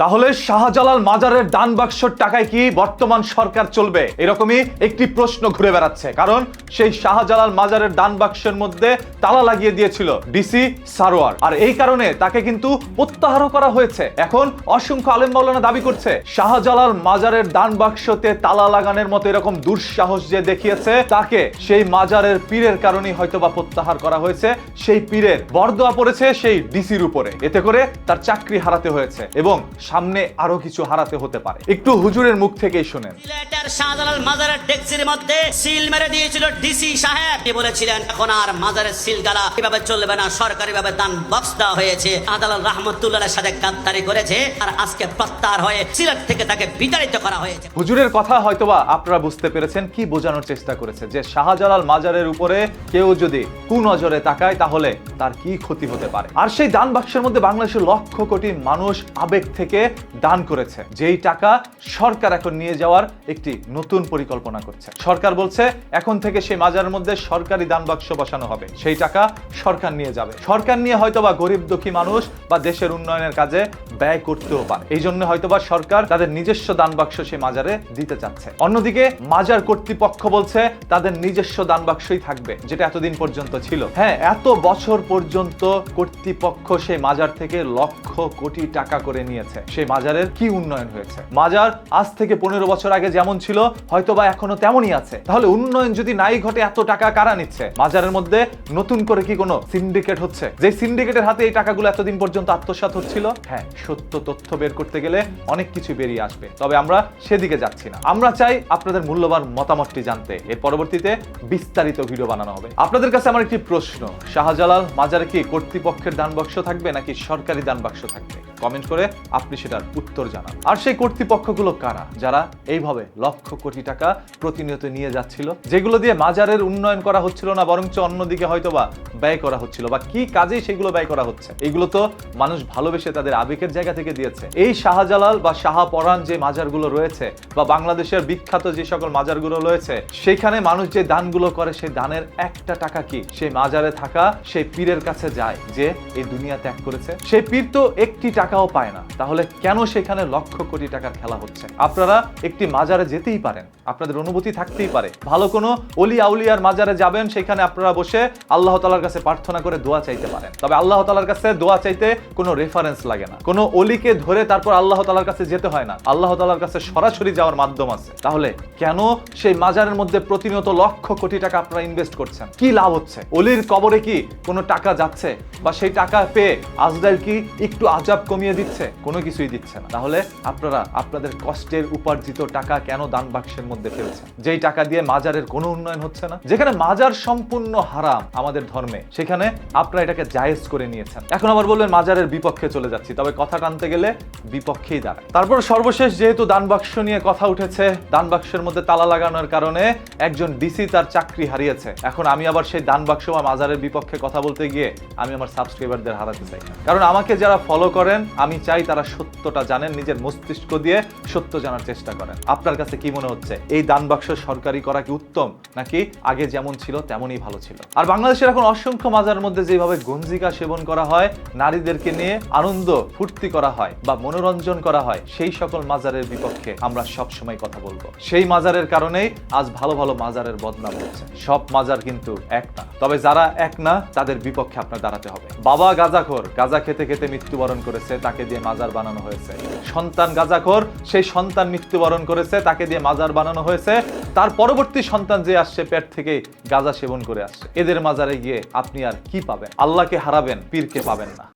তাহলে শাহজালাল মাজারের দান বাক্সর টাকায় কি বর্তমান সরকার চলবে? এরকমই একটি প্রশ্ন ঘুরে বেড়াচ্ছে, কারণ সেই শাহজালাল মাজারের দান বাক্সের মধ্যে তালা লাগিয়ে দিয়েছিল ডিসি সারোয়ার, আর এই কারণে তাকে কিন্তু প্রত্যাহারও করা হয়েছে। এখন অসংখ্য আলেম মাওলানা দাবি করছে শাহজালাল মাজারের দান বাক্সতে তালা লাগানোর মতো এরকম দুঃসাহস যে দেখিয়েছে, তাকে সেই মাজারের পীরের কারণেই হয়তোবা প্রত্যাহার করা হয়েছে। সেই পীরের বরদোয়া পড়েছে সেই ডিসির উপরে, এতে করে তার চাকরি হারাতে হয়েছে এবং সামনে আরো কিছু হারাতে হতে পারে। একটু হুজুরের মুখ থেকেই শুনেন। সিলেটের শাহজালাল মাজারের ডেক্সির মধ্যে সিল মেরে দিয়েছিল ডিসি সাহেব। কি বলেছিলেন? এখন আর মাজারের সিল গালা এভাবে চলবে না, সরকারি ভাবে দান বক্স দেওয়া হয়েছে। শাহজালাল রহমতুল্লাহর সাথে গাদ্দারি করেছে আর আজকে প্রত্যাহার হয়ে সিলেট থেকে তাকে বিতাড়িত করা হয়েছে। হুজুরের কথা হয়তোবা আপনারা বুঝতে পেরেছেন কি বোঝানোর চেষ্টা করেছে, যে শাহজালাল মাজারের উপরে কেউ যদি কুনজরে তাকায় তাহলে তার কি ক্ষতি হতে পারে। আর সেই দান বাক্সের মধ্যে বাংলাদেশের লক্ষ কোটি মানুষ আবেগ থেকে দান করেছে, যেই টাকা সরকার এখন নিয়ে যাওয়ার একটি নতুন পরিকল্পনা করছে। সরকার বলছে এখন থেকে সেই মাজারের মধ্যে সরকারি দান বাক্স বসানো হবে, সেই টাকা সরকার নিয়ে যাবে। সরকার নিয়ে হয়তোবা গরিব দুঃখী মানুষ বা দেশের উন্নয়নের কাজে ব্যয় করতেও পারে, এই জন্য হয়তোবা সরকার তাদের নিজস্ব দান বাক্স সেই মাজারে দিতে চাচ্ছে। অন্যদিকে মাজার কর্তৃপক্ষ বলছে তাদের নিজস্ব দান বাক্সই থাকবে, যেটা এতদিন পর্যন্ত ছিল। হ্যাঁ, এত বছর পর্যন্ত কর্তৃপক্ষ সেই মাজার থেকে লক্ষ কোটি টাকা করে নিয়েছে। সেই মাজারের কি উন্নয়ন হয়েছে? মাজার আজ থেকে 15 বছর আগে যেমন ছিল হয়তোবা এখনো তেমনই আছে। তাহলে উন্নয়ন যদি নাই ঘটে, এত টাকা কারা নিচ্ছে? মাজারের মধ্যে নতুন করে কি কোনো সিন্ডিকেট হচ্ছে, যে সিন্ডিকেটের হাতে এই টাকাগুলো এতদিন পর্যন্ত আত্মসাৎ হচ্ছিল? হ্যাঁ, সত্য তথ্য বের করতে গেলে অনেক কিছু বেরিয়ে আসবে, তবে আমরা সেদিকে যাচ্ছি না। আমরা চাই আপনাদের মূল্যবান মতামতটি জানতে, এর পরবর্তীতে বিস্তারিত ভিডিও বানানো হবে। আপনাদের কাছে আমার একটি প্রশ্ন, শাহজালাল মাজারে কি কর্তৃপক্ষের দান বাক্স থাকবে নাকি সরকারি দান বাক্স থাকবে? কমেন্ট করে আপনি সেটার উত্তর জানান। আর সেই কর্তৃপক্ষগুলো কারা, যারা এইভাবে লক্ষ কোটি টাকা প্রতিনিয়ত নিয়ে যাচ্ছিল, যেগুলো দিয়ে মাজারের উন্নয়ন করা হচ্ছিল না, বরঞ্চ অন্যদিকে হয়তোবা ব্যয় করা হচ্ছিল, বা কি কাজেই সেগুলো ব্যয় করা হচ্ছে? এগুলো তো মানুষ ভালোবেসে তাদের আবেগের জায়গা থেকে দিয়েছে। এই শাহজালাল বা শাহপরান যে মাজারগুলো রয়েছে, বা বাংলাদেশের বিখ্যাত যে সকল মাজারগুলো রয়েছে, সেখানে মানুষ যে দানগুলো করে, সেই দানের একটা টাকা কি সেই মাজারে থাকা সেই পীরের কাছে যায় যে এই দুনিয়া ত্যাগ করেছে? সেই পীর তো একটি টাকাও পায় না, তাহলে কেন সেখানে লক্ষ কোটি টাকার খেলা হচ্ছে? আপনারা একটি মাজারে যেতেই পারেন, আপনাদের অনুভূতি থাকতেই পারে, ভালো কোনো অলি আউলিয়ার মাজারে যাবেন, সেখানে আপনারা বসে আল্লাহ তাআলার কাছে প্রার্থনা করে দোয়া চাইতে পারেন। তবে আল্লাহ তাআলার কাছে দোয়া চাইতে কোনো রেফারেন্স লাগে না, কোনো অলিকে ধরে তারপর আল্লাহ তাআলার কাছে যেতে হয় না, আল্লাহ তাআলার কাছে সরাসরি যাওয়ার মাধ্যম আছে। তাহলে কেন সেই মাজারের মধ্যে প্রতিনিয়ত লক্ষ কোটি টাকা আপনারা ইনভেস্ট করছেন? কি লাভ হচ্ছে? অলির কবরে কি কোনো টাকা যাচ্ছে? বা সেই টাকা পেয়ে আজরাইল কি একটু আযাব কমিয়ে দিচ্ছে? কোনো কিছুই দিচ্ছে না। তাহলে আপনারা আপনাদের কষ্টের উপার্জিত টাকা কেন দান বাক্সের মধ্যে ফেলছেন, যেই টাকা দিয়ে মাজারের কোনো উন্নয়ন হচ্ছে না? যেখানে মাজার সম্পূর্ণ হারাম আমাদের ধর্মে, সেখানে আপনারা এটাকে জায়েজ করে নিয়েছেন। এখন আবার বলবেন মাজারের বিপক্ষে চলে যাচ্ছি, তবে কথা টানতে গেলে বিপক্ষেই দাঁড়ায়। তারপর সর্বশেষ যেহেতু দান বাক্স নিয়ে কথা উঠেছে, দান বাক্সের মধ্যে তালা লাগানোর কারণে একজন ডিসি তার চাকরি হারিয়েছে। এখন আমি আবার সেই দান বাক্স বা মাজারের বিপক্ষে কথা বলতে গিয়ে আমি আমার সাবস্ক্রাইবারদের হারাতে চাই না, কারণ আমাকে যারা ফলো করেন আমি চাই তারা সত্যটা জানেন, নিজের মস্তিষ্ক দিয়ে সত্য জানার চেষ্টা করেন। আপনার কাছে কি মনে হচ্ছে, এই দান বাক্স সরকারি করা কি উত্তম, নাকি আগে যেমন ছিল তেমনই ভালো ছিল? আর বাংলাদেশের এখন অসংখ্য মাজারের মধ্যে যেভাবে গঞ্জিকা সেবন করা হয়, নারীদেরকে নিয়ে আনন্দ ফুর্তি করা হয় বা মনোরঞ্জন করা হয়, সেই সকল মাজারের বিপক্ষে আমরা সব সময় কথা বলবো। সেই মাজারের কারণেই আজ ভালো ভালো মাজারের বদনাম হচ্ছে। সব মাজার কিন্তু এক না, তবে যারা এক না তাদের বিপক্ষে আপনার দাঁড়াতে হবে। বাবা গাঁজাখোর, গাঁজা খেতে খেতে মৃত্যুবরণ করেছে, তাকে দিয়ে মাজার বানানো হয়েছে। সন্তান গাঁজাখোর, সেই সন্তান মৃত্যুবরণ করেছে, তাকে দিয়ে মাজার বানানো হয়েছে। তার পরবর্তী সন্তান যে আসছে পেট থেকে গাঁজা সেবন করে আসছে, এদের মাজারে গিয়ে আপনি আর কি পাবেন? আল্লাহকে হারাবেন, পীরকে পাবেন না।